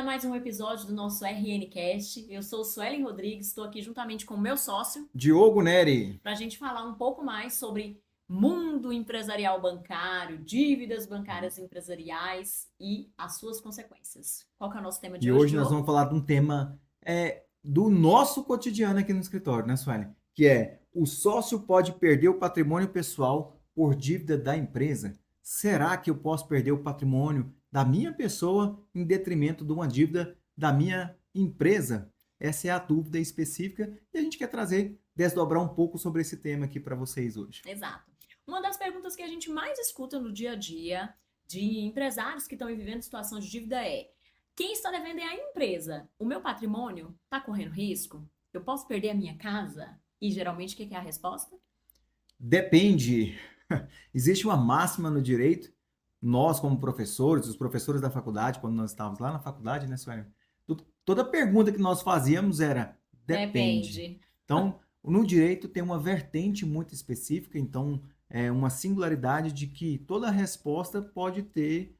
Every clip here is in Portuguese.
mais um episódio do nosso RNcast. Eu sou Suelen Rodrigues, estou aqui juntamente com o meu sócio Diogo Neri. para a gente falar um pouco mais sobre mundo empresarial bancário, dívidas bancárias empresariais e as suas consequências. Qual que é o nosso tema de E hoje, hoje nós vamos Diogo? falar de um tema do nosso cotidiano aqui no escritório, né, Sueli? Que é: o sócio pode perder o patrimônio pessoal por dívida da empresa? Será que eu posso perder o patrimônio da minha pessoa em detrimento de uma dívida da minha empresa? Essa é a dúvida específica e a gente quer desdobrar um pouco sobre esse tema aqui para vocês hoje. Exato. Uma das perguntas que a gente mais escuta no dia a dia de empresários que estão vivendo situação de dívida é: quem está devendo é a empresa. O meu patrimônio está correndo risco? Eu posso perder a minha casa? E geralmente o que é a resposta? Depende. Existe uma máxima no direito. Nós, como professores, os professores da faculdade, quando nós estávamos lá na faculdade, né, Sueli? Toda pergunta que nós fazíamos era depende. Depende. Então, no direito tem uma vertente muito específica, então é uma singularidade de que toda resposta pode ter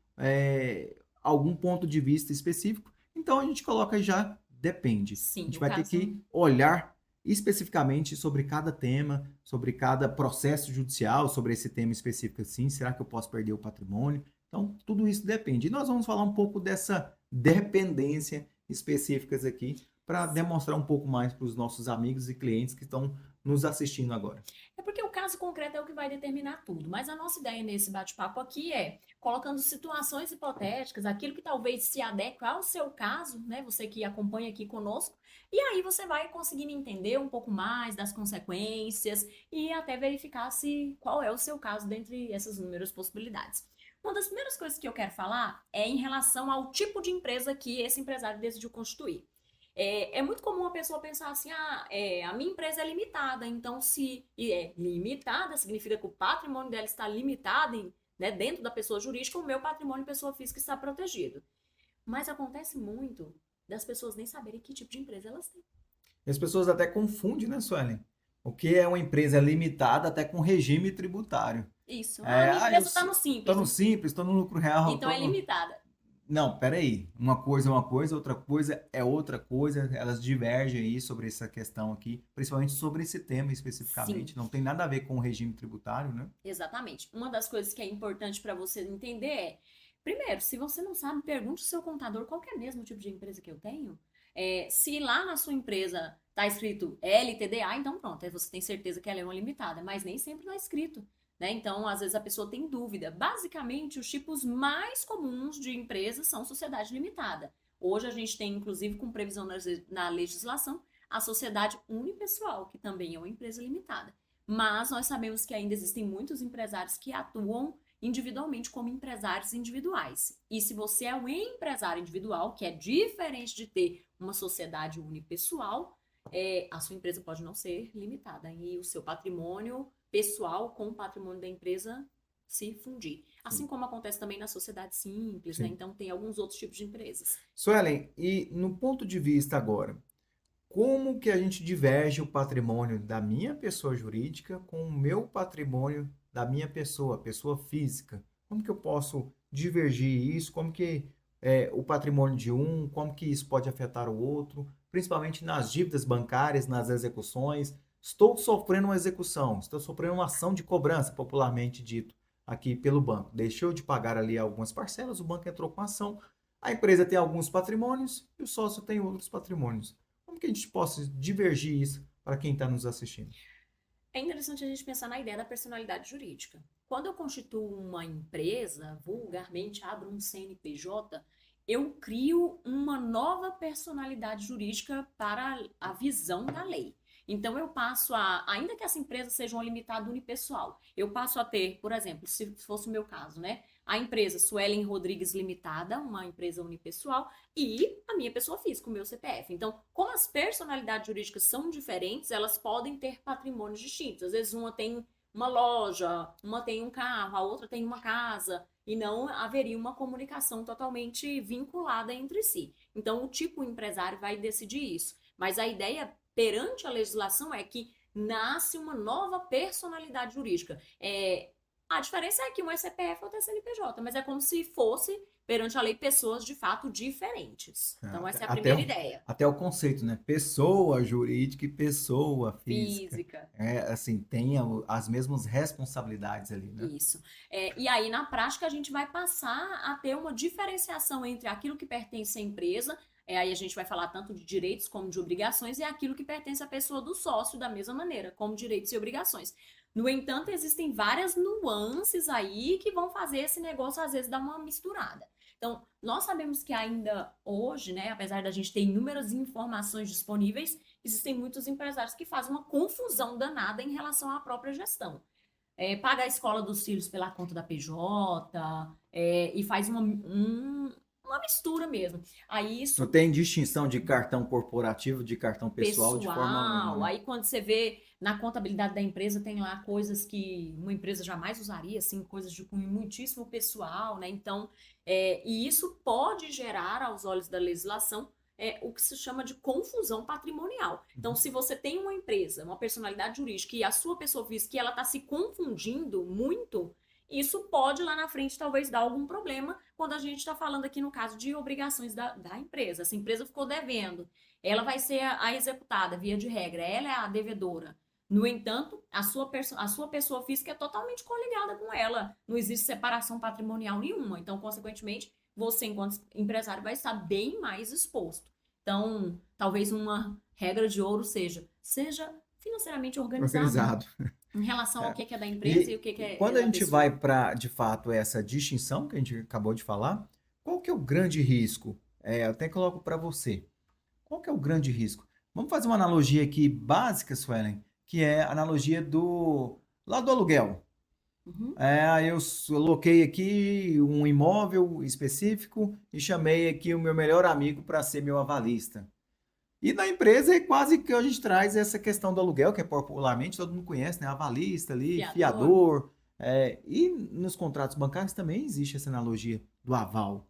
algum ponto de vista específico. Então a gente coloca já depende. A Sim, gente no vai ter caso. que olhar especificamente sobre cada tema, sobre cada processo judicial, sobre esse tema específico assim, será que eu posso perder o patrimônio? Então, tudo isso depende. E nós vamos falar um pouco dessa dependência específicas aqui para demonstrar um pouco mais para os nossos amigos e clientes que estão nos assistindo agora. É porque o caso concreto é o que vai determinar tudo. Mas a nossa ideia nesse bate-papo aqui é colocando situações hipotéticas, aquilo que talvez se adeque ao seu caso, né? Você que acompanha aqui conosco, e aí você vai conseguindo entender um pouco mais das consequências e até verificar se qual é o seu caso dentre essas inúmeras possibilidades. Uma das primeiras coisas que eu quero falar é em relação ao tipo de empresa que esse empresário decidiu constituir. É muito comum a pessoa pensar assim: a minha empresa é limitada, então se é limitada, significa que o patrimônio dela está limitado né, dentro da pessoa jurídica, o meu patrimônio pessoa física está protegido. Mas acontece muito das pessoas nem saberem que tipo de empresa elas têm. E as pessoas até confundem, né, Suelen? O que é uma empresa limitada até com regime tributário. Isso. Ah, a É, minha eu empresa está no estou simples, no simples, estou no lucro real, então estou é no... limitada. Não, peraí. Uma coisa é uma coisa, outra coisa é outra coisa. Elas divergem aí sobre essa questão aqui, principalmente sobre esse tema Sim, especificamente. Não tem nada a ver com o regime tributário, né? exatamente. Uma das coisas que é importante para você entender é: primeiro, se você não sabe, pergunte ao seu contador qual que é mesmo o tipo de empresa que eu tenho. Se lá na sua empresa está escrito LTDA, então pronto, aí você tem certeza que ela é uma limitada, mas nem sempre está escrito, né? Então, às vezes a pessoa tem dúvida. Basicamente, os tipos mais comuns de empresas são sociedade limitada. Hoje a gente tem, inclusive, com previsão na legislação, a sociedade unipessoal, que também é uma empresa limitada. Mas nós sabemos que ainda existem muitos empresários que atuam individualmente como empresários individuais. E se você é um empresário individual, que é diferente de ter uma sociedade unipessoal, a sua empresa pode não ser limitada e o seu patrimônio pessoal com o patrimônio da empresa se fundir. Assim Sim. como acontece também na sociedade simples, né? Sim. Então tem alguns outros tipos de empresas. Suelen, e no ponto de vista agora, como que a gente diverge o patrimônio da minha pessoa jurídica com o meu patrimônio da minha pessoa física? Como que eu posso divergir isso? Como que o patrimônio de um, como que isso pode afetar o outro? Principalmente nas dívidas bancárias, nas execuções. Estou sofrendo uma execução, estou sofrendo uma ação de cobrança, popularmente dito, aqui pelo banco. Deixou de pagar ali algumas parcelas, o banco entrou com a ação, a empresa tem alguns patrimônios e o sócio tem outros patrimônios. Como que a gente possa divergir isso para quem está nos assistindo? É interessante a gente pensar na ideia da personalidade jurídica. Quando eu constituo uma empresa, vulgarmente abro um CNPJ, eu crio uma nova personalidade jurídica para a visão da lei. Então eu passo ainda que essa empresa seja uma limitada unipessoal, eu passo a ter, por exemplo, se fosse o meu caso, né? A empresa Suelen Rodrigues Limitada, uma empresa unipessoal, e a minha pessoa física, o meu CPF. Então, como as personalidades jurídicas são diferentes, elas podem ter patrimônios distintos. Às vezes uma tem uma loja, uma tem um carro, a outra tem uma casa, e não haveria uma comunicação totalmente vinculada entre si. Então, o tipo empresário vai decidir isso. Mas a ideia perante a legislação é que nasce uma nova personalidade jurídica. A diferença é que um é CPF e outro é CNPJ, mas é como se fosse, perante a lei, pessoas de fato diferentes. Então, essa é a Até primeira o, ideia. até o conceito, né? Pessoa jurídica e pessoa física. Física. É, assim, tem as mesmas responsabilidades ali, né? Isso. E aí, na prática, a gente vai passar a ter uma diferenciação entre aquilo que pertence à empresa, aí a gente vai falar tanto de direitos como de obrigações, e aquilo que pertence à pessoa do sócio, da mesma maneira, como direitos e obrigações. No entanto, existem várias nuances aí que vão fazer esse negócio, às vezes, dar uma misturada. Então, nós sabemos que ainda hoje, né, apesar da gente ter inúmeras informações disponíveis, existem muitos empresários que fazem uma confusão danada em relação à própria gestão. Paga a escola dos filhos pela conta da PJ, e faz uma mistura mesmo. Aí Não isso tem distinção de cartão corporativo, de cartão pessoal de forma alguma, pessoal, né? aí quando você vê na contabilidade da empresa, tem lá coisas que uma empresa jamais usaria, assim, coisas de cunho muitíssimo pessoal, né? Então, e isso pode gerar, aos olhos da legislação, o que se chama de confusão patrimonial. Então, Uhum. se você tem uma empresa, uma personalidade jurídica e a sua pessoa física, que ela está se confundindo muito, isso pode lá na frente talvez dar algum problema quando a gente está falando aqui no caso de obrigações da empresa. Essa empresa ficou devendo, ela vai ser a executada, via de regra, ela é a devedora. No entanto, a sua pessoa física é totalmente coligada com ela. Não existe separação patrimonial nenhuma. Então, consequentemente, você, enquanto empresário, vai estar bem mais exposto. Então, talvez uma regra de ouro seja financeiramente organizado Organizado. em relação ao É. que é da empresa e E o que é quando a da gente vai pessoa. para, de fato, essa distinção que a gente acabou de falar, qual que é o grande risco? Eu até coloco para você. Qual que é o grande risco? Vamos fazer uma analogia aqui básica, Suelen, que é a analogia lá do aluguel. Uhum. Aí eu loquei aqui um imóvel específico e chamei aqui o meu melhor amigo para ser meu avalista. E na empresa é quase que a gente traz essa questão do aluguel, que é popularmente todo mundo conhece, né? Avalista ali, Fiador. fiador. E nos contratos bancários também existe essa analogia do aval.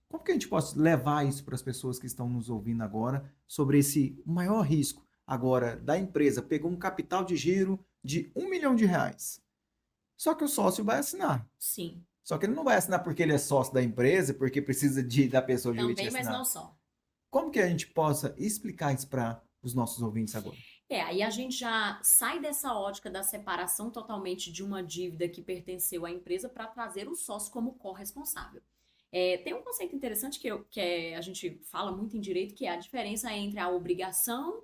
Como que a gente pode levar isso para as pessoas que estão nos ouvindo agora sobre esse maior risco agora da empresa? Pegou um capital de giro de R$ 1 milhão. Só que o sócio vai assinar. Sim. Só que ele não vai assinar porque ele é sócio da empresa, porque precisa da pessoa jurídica Também, mas não assinar. só. Como que a gente possa explicar isso para os nossos ouvintes agora? Aí a gente já sai dessa ótica da separação totalmente de uma dívida que pertenceu à empresa para trazer o sócio como corresponsável. Tem um conceito interessante a gente fala muito em direito, que é a diferença entre a obrigação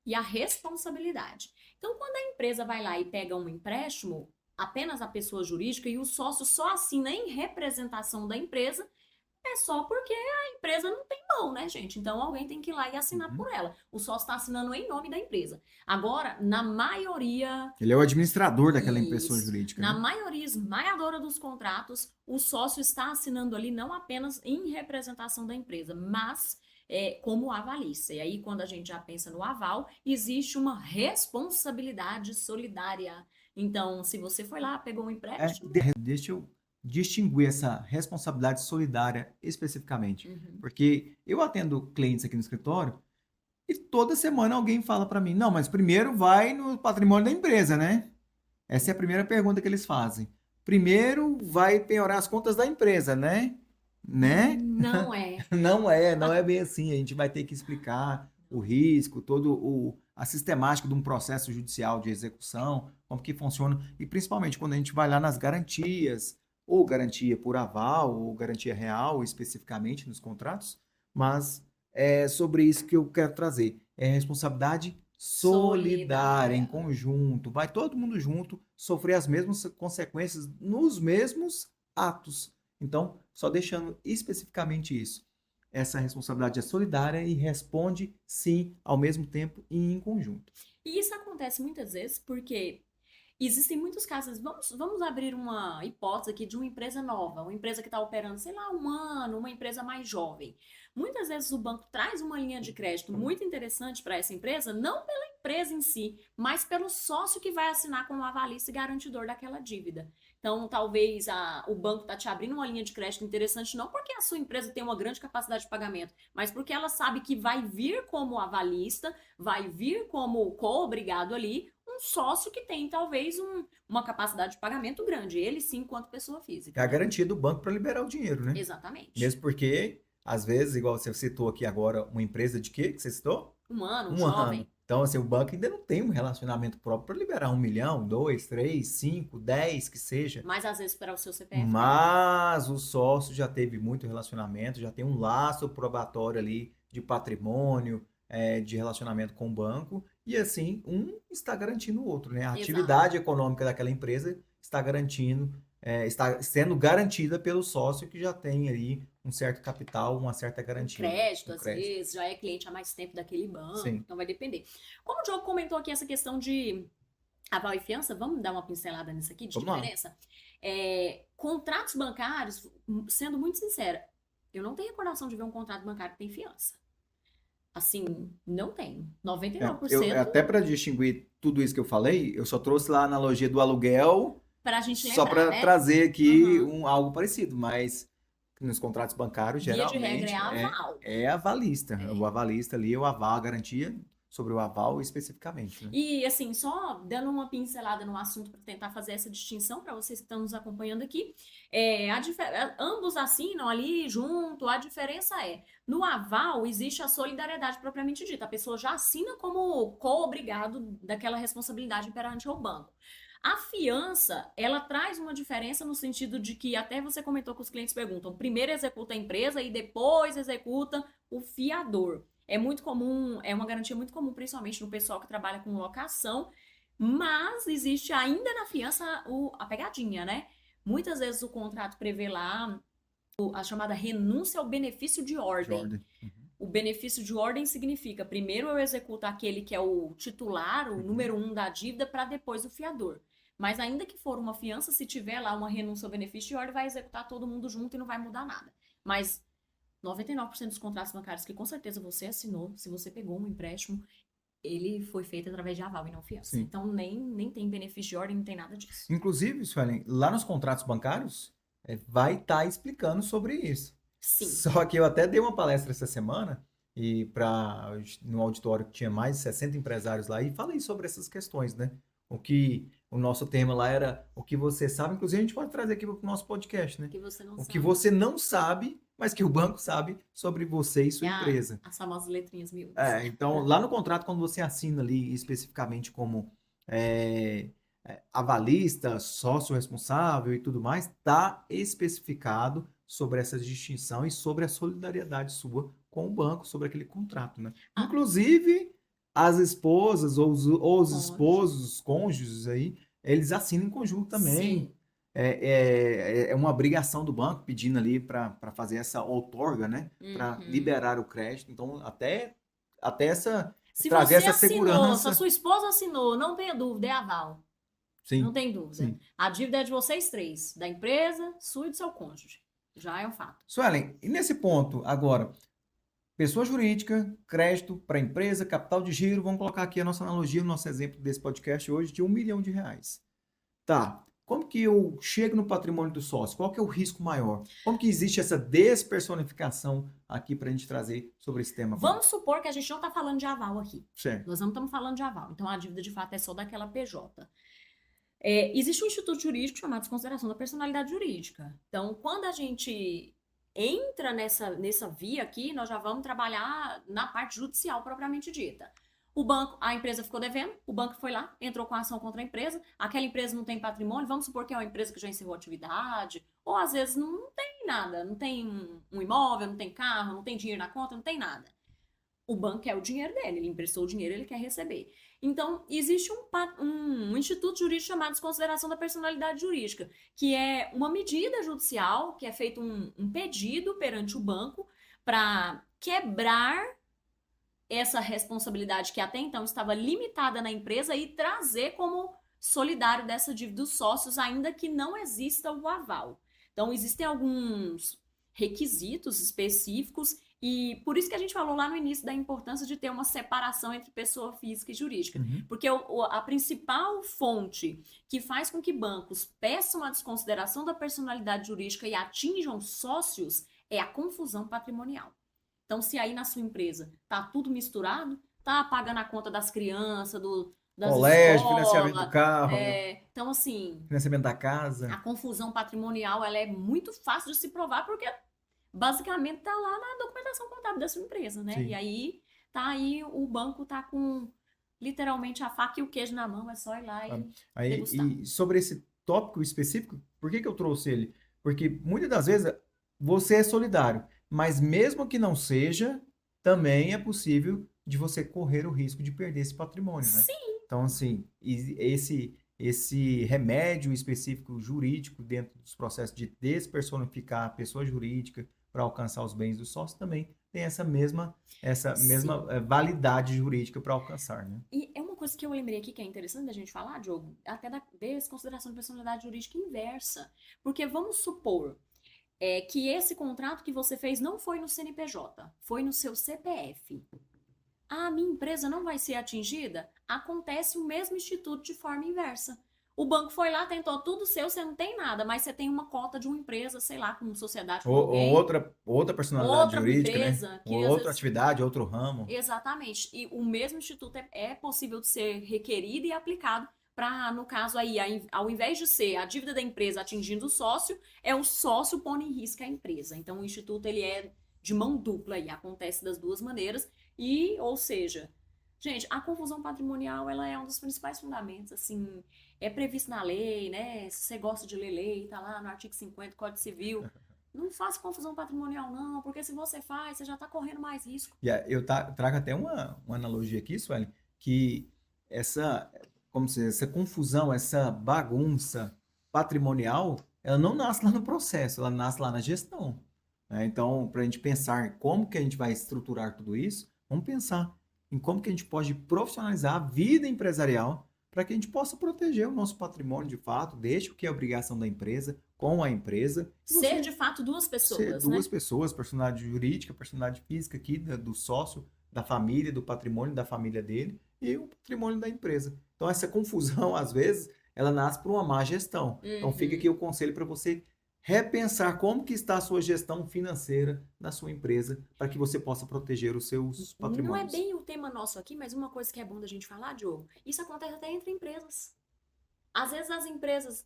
e a responsabilidade. Então, quando a empresa vai lá e pega um empréstimo, apenas a pessoa jurídica e o sócio só assina em representação da empresa, é só porque a empresa não tem mão, né, gente? Então alguém tem que ir lá e assinar Uhum. por ela. O sócio está assinando em nome da empresa. Agora, na maioria, Ele é o administrador daquela pessoa isso, jurídica, na né? maioria esmagadora dos contratos, o sócio está assinando ali não apenas em representação da empresa, mas como avalista. E aí, quando a gente já pensa no aval, existe uma responsabilidade solidária. Então, se você foi lá, pegou um empréstimo. Deixa eu distinguir essa responsabilidade solidária especificamente. Uhum. Porque eu atendo clientes aqui no escritório e toda semana alguém fala para mim: não, mas primeiro vai no patrimônio da empresa, né? Essa é a primeira pergunta que eles fazem. Primeiro vai penhorar as contas da empresa, né? Né? Não é. Não é bem assim. A gente vai ter que explicar o risco, a sistemática de um processo judicial de execução, como que funciona, e principalmente quando a gente vai lá nas garantias, ou garantia por aval, ou garantia real, especificamente nos contratos, mas é sobre isso que eu quero trazer. É responsabilidade solidária, em Solidária. conjunto. Vai todo mundo junto sofrer as mesmas consequências nos mesmos atos. Então, só deixando especificamente isso. Essa responsabilidade é solidária e responde sim ao mesmo tempo e em conjunto. E isso acontece muitas vezes porque existem muitos casos. Vamos abrir uma hipótese aqui de uma empresa nova, uma empresa que está operando, sei lá, um ano, uma empresa mais jovem. Muitas vezes o banco traz uma linha de crédito muito interessante para essa empresa, não pela empresa em si, mas pelo sócio que vai assinar como avalista e garantidor daquela dívida. Então, talvez o banco está te abrindo uma linha de crédito interessante, não porque a sua empresa tem uma grande capacidade de pagamento, mas porque ela sabe que vai vir como avalista, vai vir como co-obrigado ali um sócio que tem talvez uma capacidade de pagamento grande, ele sim, enquanto pessoa É física, a né? garantia do banco para liberar o dinheiro, né? Exatamente. Mesmo porque, às vezes, igual você citou aqui agora, uma empresa de quê que você citou? Um Um ano. jovem, Então, assim, o banco ainda não tem um relacionamento próprio para liberar 1 milhão, 2, 3, 5, 10, que seja. mas às vezes para o seu CPF tem. Mas o sócio já teve muito relacionamento, já tem um laço probatório ali de patrimônio, de relacionamento com o banco, e assim, um está garantindo o outro, né? A Exato. atividade econômica daquela empresa está garantindo, está sendo garantida pelo sócio que já tem ali um certo capital, uma certa Um garantia, né? crédito, Um às crédito. vezes, já é cliente há mais tempo daquele banco, Sim. então vai depender. Como o Diogo comentou aqui essa questão de aval e fiança, vamos dar uma pincelada nisso aqui de Vamos lá. diferença? Contratos bancários, sendo muito sincera, eu não tenho recordação de ver um contrato bancário que tem fiança. Assim, não tenho. Eu 99% até para distinguir tudo isso que eu falei, eu só trouxe lá a analogia do aluguel para a gente só lembrar, para né? trazer aqui Uhum. algo parecido, mas nos contratos bancários Via de regra é geralmente aval. é avalista. É. O avalista ali, o aval, a garantia sobre o aval especificamente, né? E assim, só dando uma pincelada no assunto para tentar fazer essa distinção para vocês que estão nos acompanhando aqui, ambos assinam ali junto, a diferença é, no aval existe a solidariedade propriamente dita, a pessoa já assina como co-obrigado daquela responsabilidade perante o banco. A fiança, ela traz uma diferença no sentido de que, até você comentou que os clientes perguntam, primeiro executa a empresa e depois executa o fiador. É muito comum, é uma garantia muito comum, principalmente no pessoal que trabalha com locação, mas existe ainda na fiança a pegadinha, né? Muitas vezes o contrato prevê lá a chamada renúncia ao benefício de ordem. Jordan. Uhum. O benefício de ordem significa primeiro eu executo aquele que é o titular, o número 1 da dívida, para depois o fiador. Mas ainda que for uma fiança, se tiver lá uma renúncia ao benefício de ordem, vai executar todo mundo junto e não vai mudar nada. Mas 99% dos contratos bancários que com certeza você assinou, se você pegou um empréstimo, ele foi feito através de aval e não fiança. Sim. Então nem tem benefício de ordem, não tem nada disso. Inclusive, Suelen, lá nos contratos bancários, vai estar explicando sobre isso. Sim. Só que eu até dei uma palestra essa semana e no auditório que tinha mais de 60 empresários lá e falei sobre essas questões, né? O nosso tema lá era o que você sabe, inclusive a gente pode trazer aqui para o nosso podcast, né? Que você não O que sabe. você não sabe, mas que o banco sabe sobre você e sua empresa. As famosas letrinhas miúdas. Então, lá no contrato, quando você assina ali especificamente como avalista, sócio responsável e tudo mais, está especificado sobre essa distinção e sobre a solidariedade sua com o banco, sobre aquele contrato, né? Ah. Inclusive, as esposas ou os Cônjuge. esposos, os cônjuges aí, eles assinam em conjunto também. Sim. É uma obrigação do banco pedindo ali para fazer essa outorga, né? Para Uhum. liberar o crédito. Então, até Se trazer você essa assinou, se segurança. a sua esposa assinou, não tenha dúvida, é aval. Não Sim, tem dúvida. sim. A dívida é de vocês três, da empresa, sua e do seu cônjuge. Já é um fato. Suelen, e nesse ponto, agora, pessoa jurídica, crédito para empresa, capital de giro, vamos colocar aqui a nossa analogia, o nosso exemplo desse podcast hoje de R$ 1 milhão. Tá, como que eu chego no patrimônio do sócio? Qual que é o risco maior? Como que existe essa despersonificação aqui para a gente trazer sobre esse tema? Vamos supor que a gente não está falando de aval aqui. Certo. Nós não estamos falando de aval. Então, a dívida, de fato, é só daquela PJ. Existe um instituto jurídico chamado Desconsideração da Personalidade Jurídica. Então, quando a gente entra nessa via aqui, nós já vamos trabalhar na parte judicial propriamente dita. A empresa ficou devendo, o banco foi lá, entrou com a ação contra a empresa, aquela empresa não tem patrimônio, vamos supor que é uma empresa que já encerrou a atividade, ou às vezes não tem nada, não tem um imóvel, não tem carro, não tem dinheiro na conta, não tem nada. O banco quer o dinheiro dele, ele emprestou o dinheiro, ele quer receber. Então, existe um instituto jurídico chamado Desconsideração da Personalidade Jurídica, que é uma medida judicial, que é feito um pedido perante o banco para quebrar essa responsabilidade que até então estava limitada na empresa e trazer como solidário dessa dívida dos sócios, ainda que não exista o aval. Então, existem alguns requisitos específicos e por isso que a gente falou lá no início da importância de ter uma separação entre pessoa física e jurídica. Uhum. Porque a principal fonte que faz com que bancos peçam a desconsideração da personalidade jurídica e atinjam sócios é a confusão patrimonial. Então, se aí na sua empresa tá tudo misturado, tá pagando a conta das crianças, das Colégio, financiamento do escolas. carro, Então, assim, financiamento da a casa. confusão patrimonial ela é muito fácil de se provar porque basicamente está lá na documentação contábil da sua empresa, né? E Sim. aí tá aí o banco tá com literalmente a faca e o queijo na mão, é só ir lá Sabe? e Aí, degustar. e sobre esse tópico específico, por que que eu trouxe ele? Porque muitas das vezes você é solidário, mas mesmo que não seja, também é possível de você correr o risco de perder esse patrimônio, né? Sim, Então, assim, esse remédio específico jurídico dentro dos processos de despersonificar a pessoa jurídica para alcançar os bens do sócio também tem essa mesma sim. validade jurídica para alcançar, né? E é uma coisa que eu lembrei aqui que é interessante da gente falar, Diogo, até da desconsideração de personalidade jurídica inversa. Porque vamos supor que esse contrato que você fez não foi no CNPJ, foi no seu CPF. A minha empresa não vai ser atingida? Acontece o mesmo instituto de forma inversa. O banco foi lá, tentou tudo seu, você não tem nada, mas você tem uma cota de uma empresa, sei lá, com sociedade Ou, com ou alguém, outra personalidade outra jurídica, né? empresa, Ou que às outra vezes. atividade, outro ramo. Exatamente. E o mesmo instituto é possível de ser requerido e aplicado para, no caso aí, ao invés de ser a dívida da empresa atingindo o sócio, é o sócio pondo em risco a empresa. Então, o instituto ele é de mão dupla e acontece das duas maneiras. E, ou seja, gente, a confusão patrimonial ela é um dos principais fundamentos, assim, é previsto na lei, né? Se você gosta de ler lei, tá lá no artigo 50 do Código Civil. Não faça confusão patrimonial, não, porque se você faz, você já está correndo mais risco. E trago até uma analogia aqui, Sueli, que essa, como se diz, essa confusão, essa bagunça patrimonial, ela não nasce lá no processo, ela nasce lá na gestão, né? Então, para a gente pensar em como que a gente vai estruturar tudo isso, vamos pensar em como que a gente pode profissionalizar a vida empresarial para que a gente possa proteger o nosso patrimônio de fato, desde o que é obrigação da empresa, com a empresa, e Ser você de fato duas ser pessoas, duas né? pessoas, personalidade jurídica, personalidade física aqui, do sócio, da família, do patrimônio da família dele e o patrimônio da empresa. Então, essa confusão, às vezes, ela nasce por uma má gestão. Então, fica aqui Uhum. o conselho para você repensar como que está a sua gestão financeira da sua empresa para que você possa proteger os seus Não é patrimônios. bem o tema nosso aqui, mas uma coisa que é bom da gente falar, Diogo, isso acontece até entre empresas. Às vezes as empresas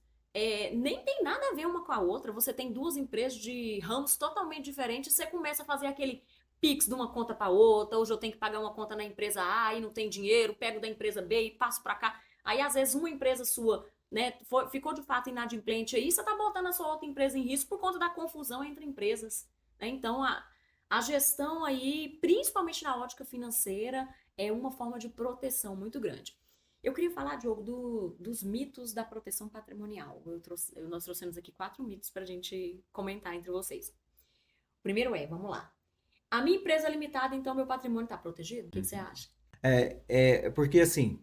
nem tem nada a ver uma com a outra. Você tem duas empresas de ramos totalmente diferentes, você começa a fazer aquele Pix de uma conta para outra, hoje eu tenho que pagar uma conta na empresa A e não tem dinheiro, pego da empresa B e passo para cá. Aí às vezes uma empresa sua, né, ficou de fato inadimplente aí, você está botando a sua outra empresa em risco por conta da confusão entre empresas, né? Então a gestão aí, principalmente na ótica financeira, é uma forma de proteção muito grande. Eu queria falar, Diogo, dos mitos da proteção patrimonial. Nós trouxemos aqui 4 mitos para a gente comentar entre vocês. O primeiro vamos lá. A minha empresa é limitada, então meu patrimônio está protegido? O que você acha? Porque assim,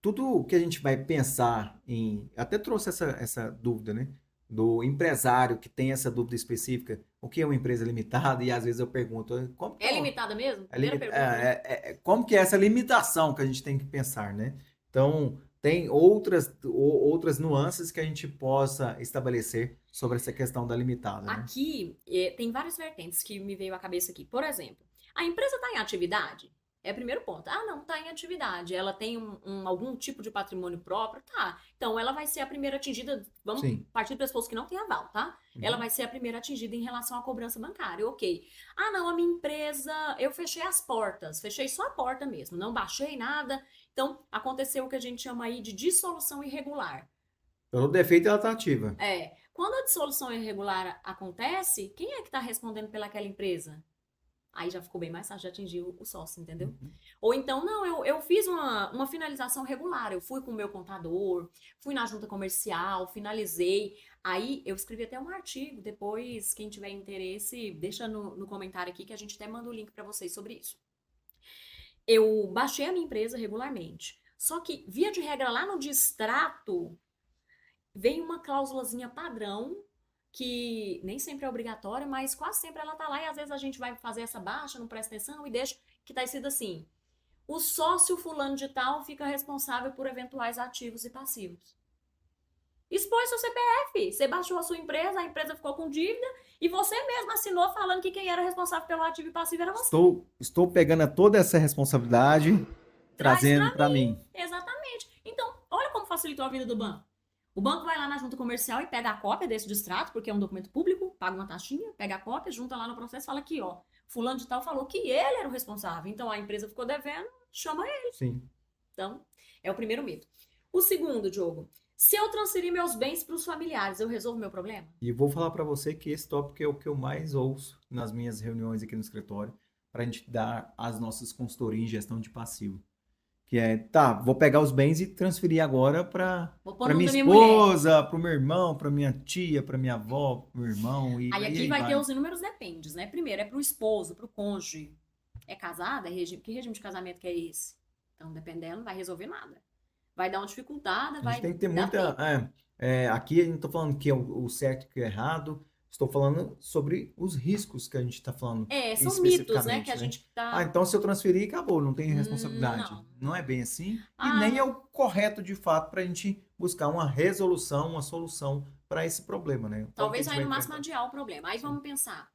tudo que a gente vai pensar em. Até trouxe essa dúvida, né? Do empresário que tem essa dúvida específica, o que é uma empresa limitada? E às vezes eu pergunto, como que É é, limitada mesmo? Primeira pergunta, né? como que é essa limitação que a gente tem que pensar, né? Então, tem outras nuances que a gente possa estabelecer sobre essa questão da limitada, né? Aqui tem várias vertentes que me veio à cabeça aqui. Por exemplo, a empresa está em atividade? É o primeiro ponto. Ah, não, está em atividade. Ela tem algum tipo de patrimônio próprio? Tá. Então, ela vai ser a primeira atingida. Vamos Sim. partir do pressuposto que não tem aval, tá? Ela Uhum. vai ser a primeira atingida em relação à cobrança bancária. Ok. Ah, não, a minha empresa, eu fechei as portas. Fechei só a porta mesmo. Não baixei nada. Então, aconteceu o que a gente chama aí de dissolução irregular. Pelo defeito, ela está ativa. Quando a dissolução irregular acontece, quem é que está respondendo pelaquela empresa? Aí já ficou bem mais fácil de atingir o sócio, entendeu? Uhum. Ou então, não, eu fiz uma finalização regular, eu fui com o meu contador, fui na junta comercial, finalizei. Aí eu escrevi até um artigo, depois, quem tiver interesse, deixa no comentário aqui que a gente até manda o link para vocês sobre isso. Eu baixei a minha empresa regularmente. Só que, via de regra, lá no distrato, vem uma cláusulazinha padrão que nem sempre é obrigatória, mas quase sempre ela tá lá e às vezes a gente vai fazer essa baixa, não presta atenção e deixa que tá escrito assim: o sócio fulano de tal fica responsável por eventuais ativos e passivos. Expõe seu CPF, você baixou a sua empresa, a empresa ficou com dívida e você mesmo assinou falando que quem era responsável pelo ativo e passivo era você. Estou pegando toda essa responsabilidade, Traz trazendo para para mim, mim. exatamente. facilitou a vida do banco? O banco vai lá na junta comercial e pega a cópia desse distrato, porque é um documento público, paga uma taxinha, pega a cópia, junta lá no processo e fala aqui, ó, fulano de tal falou que ele era o responsável. Então a empresa ficou devendo, chama ele. Sim. Então, é o primeiro mito. O segundo, Diogo, se eu transferir meus bens para os familiares, eu resolvo meu problema? E vou falar para você que esse tópico é o que eu mais ouço nas minhas reuniões aqui no escritório, para a gente dar as nossas consultorias em gestão de passivo. Que é, tá, vou pegar os bens e transferir agora para Vou pôr no minha nome da minha mulher. esposa, para o meu irmão, para minha tia, para minha avó, para o meu irmão. E Aí aqui aí vai ter os inúmeros dependes, né? Primeiro, é pro esposo, pro cônjuge. É casado? É regime? Que regime de casamento que é esse? Então, dependendo, não vai resolver nada. Vai dar uma dificultada, A gente vai tem que ter dar muita. tempo. Aqui eu não estou falando que é o certo e que é errado, estou falando sobre os riscos que a gente está falando São mitos, né? Que especificamente, a né? gente Ah, tá. então se eu transferir, acabou, não tem responsabilidade. Não. Não é bem assim, e nem é Ah, o correto de fato para a gente buscar uma resolução, uma solução para esse problema, né? Como que a talvez gente vai vai no máximo enfrentar? adiar o problema. Aí Sim. vamos pensar.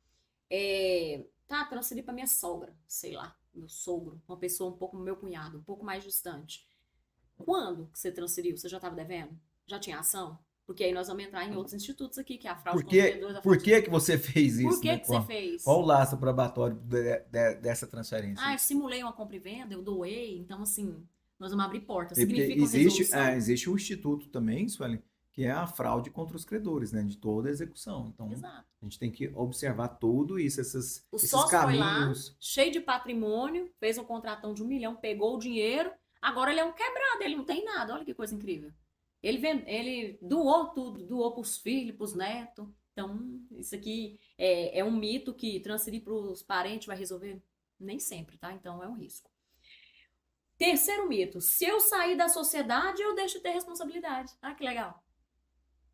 Tá, transferir pra minha sogra, sei lá, meu sogro, uma pessoa um pouco, meu cunhado, um pouco mais distante. Quando que você transferiu? Você já estava devendo? Já tinha ação? Porque aí nós vamos entrar em outros institutos aqui, que é a fraude Por de que, consumidores, a por fraude. que que você fez Por isso, que né? que você Qual fez? o laço probatório dessa transferência? Ah, eu simulei uma compra e venda, eu doei, então assim, nós vamos abrir porta. Porque Significa uma resolução? existe um instituto também, Suelen, que é a fraude contra os credores, né? De toda a execução. Então, Exato. a gente tem que observar tudo isso, O esses sócio foi lá, caminhos. cheio de patrimônio, fez um contratão de 1 milhão, pegou o dinheiro, agora ele é um quebrado, ele não tem nada, olha que coisa incrível. Ele doou tudo, doou para os filhos, para os netos. Então, isso aqui é um mito que transferir para os parentes vai resolver? Nem sempre, tá? Então, é um risco. Terceiro mito, se eu sair da sociedade, eu deixo de ter responsabilidade. Ah, que legal.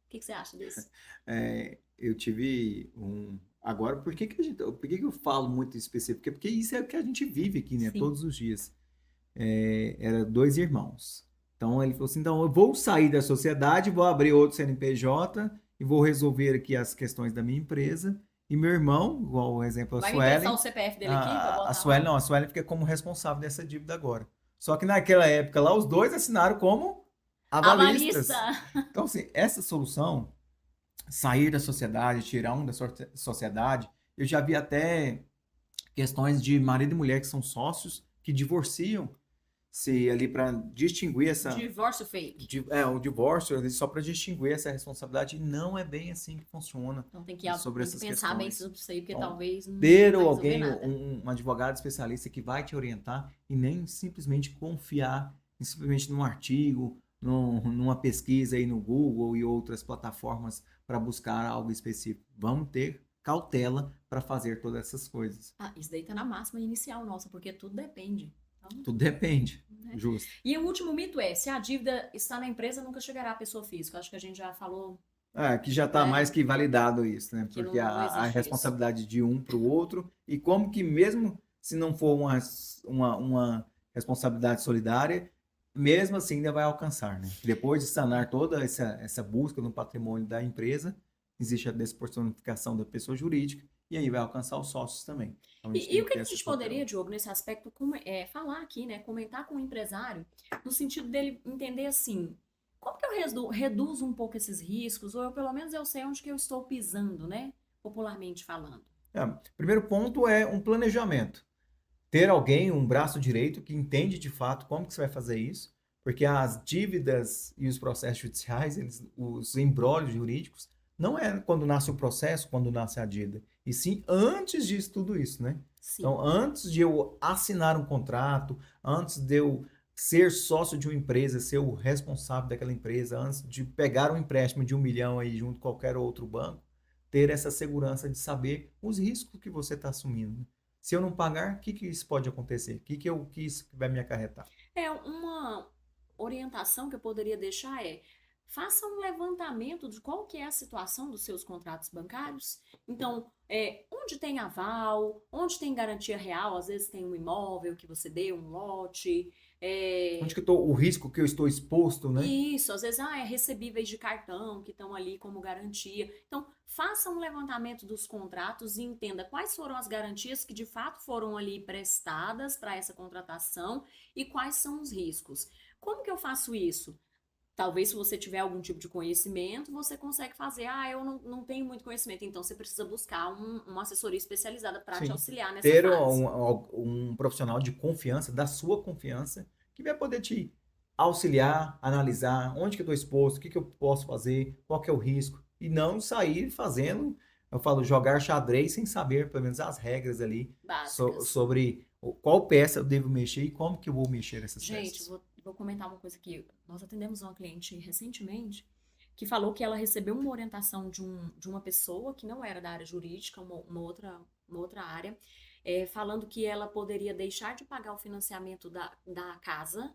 O que você acha disso? Eu tive um. Agora, por que que eu falo muito específico? Porque isso é o que a gente vive aqui, né? Sim. Todos os dias. Era dois irmãos. Então ele falou assim: então eu vou sair da sociedade, vou abrir outro CNPJ e vou resolver aqui as questões da minha empresa. E meu irmão, igual o exemplo a Vai me emprestar o Suelen, CPF dele aqui para a botar Suelen lá? não, a Suelen fica como responsável dessa dívida agora. Só que naquela época lá, os dois assinaram como Avalista. avalistas. Então, assim, essa solução, sair da sociedade, tirar um da sociedade, eu já vi até questões de marido e mulher que são sócios que divorciam se ali para distinguir Divórcio fake. o divórcio ali só para distinguir essa responsabilidade, e não é bem assim que funciona Então sobre tem que essas pensar bem questões. sobre isso aí, porque Então, talvez não ter vai resolver alguém, nada. um advogado especialista que vai te orientar e nem simplesmente confiar simplesmente num artigo, numa pesquisa aí no Google e outras plataformas para buscar algo específico. Vamos ter cautela para fazer todas essas coisas. Ah, isso daí tá na máxima inicial nossa, porque tudo depende. Então, Tudo depende, né? justo. E o último mito é, se a dívida está na empresa, nunca chegará à pessoa física. Acho que a gente já falou, Que já está mais né, que validado isso, né? que Porque não a existe isso. responsabilidade de um para o outro, e como que mesmo se não for uma responsabilidade solidária, mesmo assim ainda vai alcançar, né? Depois de sanar toda essa busca no patrimônio da empresa, existe a despersonificação da pessoa jurídica, e aí vai alcançar os sócios também. Então a gente E tem o que que ter a essa gente cautela. poderia, Diogo, nesse aspecto, falar aqui, né? Comentar com o empresário, no sentido dele entender assim, como que eu reduzo um pouco esses riscos, ou pelo menos eu sei onde que eu estou pisando, né? Popularmente falando. Primeiro ponto é um planejamento. Ter alguém, um braço direito, que entende de fato como que você vai fazer isso, porque as dívidas e os processos judiciais, os embrólios jurídicos, não é quando nasce o processo, quando nasce a dívida, e sim antes disso tudo isso, né? Sim. Então, antes de eu assinar um contrato, antes de eu ser sócio de uma empresa, ser o responsável daquela empresa, antes de pegar um empréstimo de 1 milhão aí junto com qualquer outro banco, ter essa segurança de saber os riscos que você está assumindo, né? Se eu não pagar, o que isso pode acontecer? Que isso vai me acarretar? Uma orientação que eu poderia deixar é: faça um levantamento de qual que é a situação dos seus contratos bancários. Então, onde tem aval, onde tem garantia real, às vezes tem um imóvel que você deu, um lote. Onde que o risco que eu estou exposto, né? Isso, às vezes, é recebíveis de cartão que estão ali como garantia. Então, faça um levantamento dos contratos e entenda quais foram as garantias que de fato foram ali prestadas para essa contratação e quais são os riscos. Como que eu faço isso? Talvez se você tiver algum tipo de conhecimento, você consegue fazer. Ah, eu não tenho muito conhecimento, então você precisa buscar uma assessoria especializada para te Sim. auxiliar nessa Ter fase. um profissional de confiança, da sua confiança, que vai poder te auxiliar, analisar onde que eu estou exposto, o que que eu posso fazer, qual que é o risco, e não sair fazendo, eu falo, jogar xadrez sem saber, pelo menos, as regras ali Básicas. sobre qual peça eu devo mexer e como que eu vou mexer essas Gente, peças. vou comentar uma coisa aqui. Nós atendemos uma cliente recentemente que falou que ela recebeu uma orientação de uma pessoa que não era da área jurídica, uma outra área, falando que ela poderia deixar de pagar o financiamento da casa,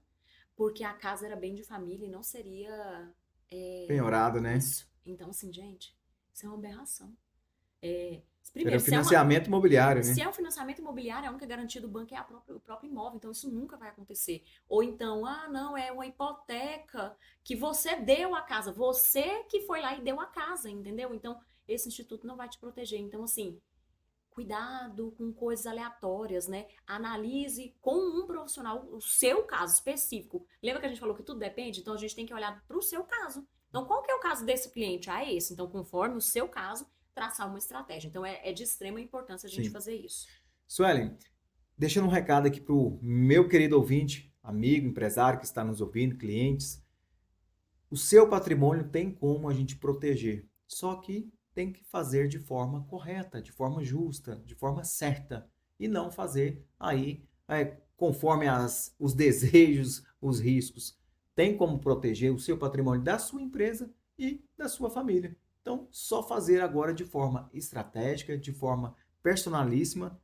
porque a casa era bem de família e não seria Penhorado, né? isso. Então, assim, gente, isso é uma aberração. É, Era primeiro, financiamento imobiliário, se né? é o financiamento imobiliário, a única garantia do banco é o próprio imóvel, então isso nunca vai acontecer. Ou então, ah, não, é uma hipoteca que você deu a casa, você que foi lá e deu a casa, entendeu? Então, esse instituto não vai te proteger. Então, assim, cuidado com coisas aleatórias, né? Analise com um profissional o seu caso específico. Lembra que a gente falou que tudo depende? Então, a gente tem que olhar para o seu caso. Então, qual que é o caso desse cliente? Ah, é esse. Então, conforme o seu caso, traçar uma estratégia. Então, é de extrema importância a gente Sim. fazer isso. Suelen, deixando um recado aqui para o meu querido ouvinte, amigo, empresário que está nos ouvindo, clientes. O seu patrimônio tem como a gente proteger, só que tem que fazer de forma correta, de forma justa, de forma certa, e não fazer aí conforme os desejos, os riscos. Tem como proteger o seu patrimônio da sua empresa e da sua família. Então, só fazer agora de forma estratégica, de forma personalíssima,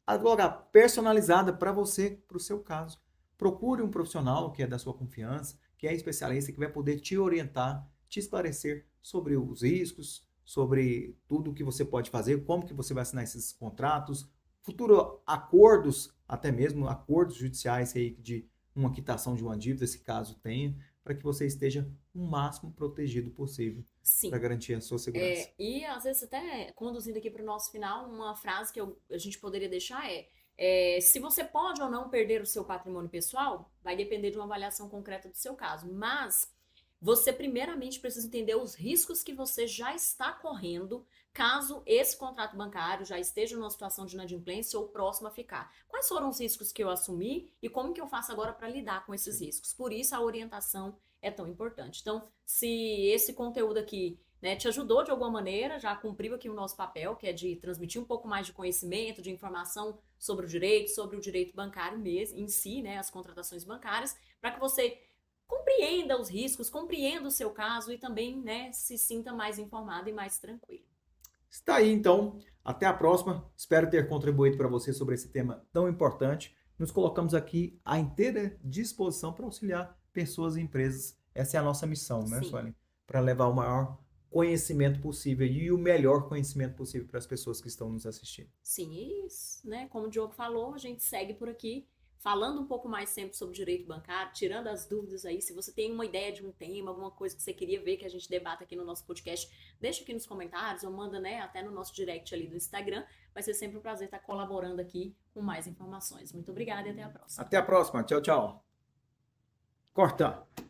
agora personalizada para você, para o seu caso. Procure um profissional que é da sua confiança, que é especialista, que vai poder te orientar, te esclarecer sobre os riscos, sobre tudo que você pode fazer, como que você vai assinar esses contratos, futuros acordos, até mesmo acordos judiciais aí de uma quitação de uma dívida, se caso tenha, para que você esteja o máximo protegido possível para Sim. garantir a sua segurança. E às vezes até conduzindo aqui para o nosso final, uma frase que a gente poderia deixar se você pode ou não perder o seu patrimônio pessoal, vai depender de uma avaliação concreta do seu caso. Mas você primeiramente precisa entender os riscos que você já está correndo caso esse contrato bancário já esteja numa situação de inadimplência ou próximo a ficar. Quais foram os riscos que eu assumi e como que eu faço agora para lidar com esses riscos? Por isso a orientação é tão importante. Então, se esse conteúdo aqui, né, te ajudou de alguma maneira, já cumpriu aqui o nosso papel, que é de transmitir um pouco mais de conhecimento, de informação sobre o direito bancário mesmo, em si, né, as contratações bancárias, para que você compreenda os riscos, compreenda o seu caso e também, né, se sinta mais informado e mais tranquilo. Está aí, então. Até a próxima. Espero ter contribuído para você sobre esse tema tão importante. Nos colocamos aqui à inteira disposição para auxiliar pessoas e empresas. Essa é a nossa missão, né, Sim, Suelen? Para levar o maior conhecimento possível e o melhor conhecimento possível para as pessoas que estão nos assistindo. sim, isso, né? Como o Diogo falou, a gente segue por aqui falando um pouco mais sempre sobre direito bancário, tirando as dúvidas aí. Se você tem uma ideia de um tema, alguma coisa que você queria ver que a gente debata aqui no nosso podcast, deixa aqui nos comentários ou manda, né, até no nosso direct ali do Instagram. Vai ser sempre um prazer estar colaborando aqui com mais informações. Muito obrigada e até a próxima. Até a próxima. Tchau, tchau. Corta.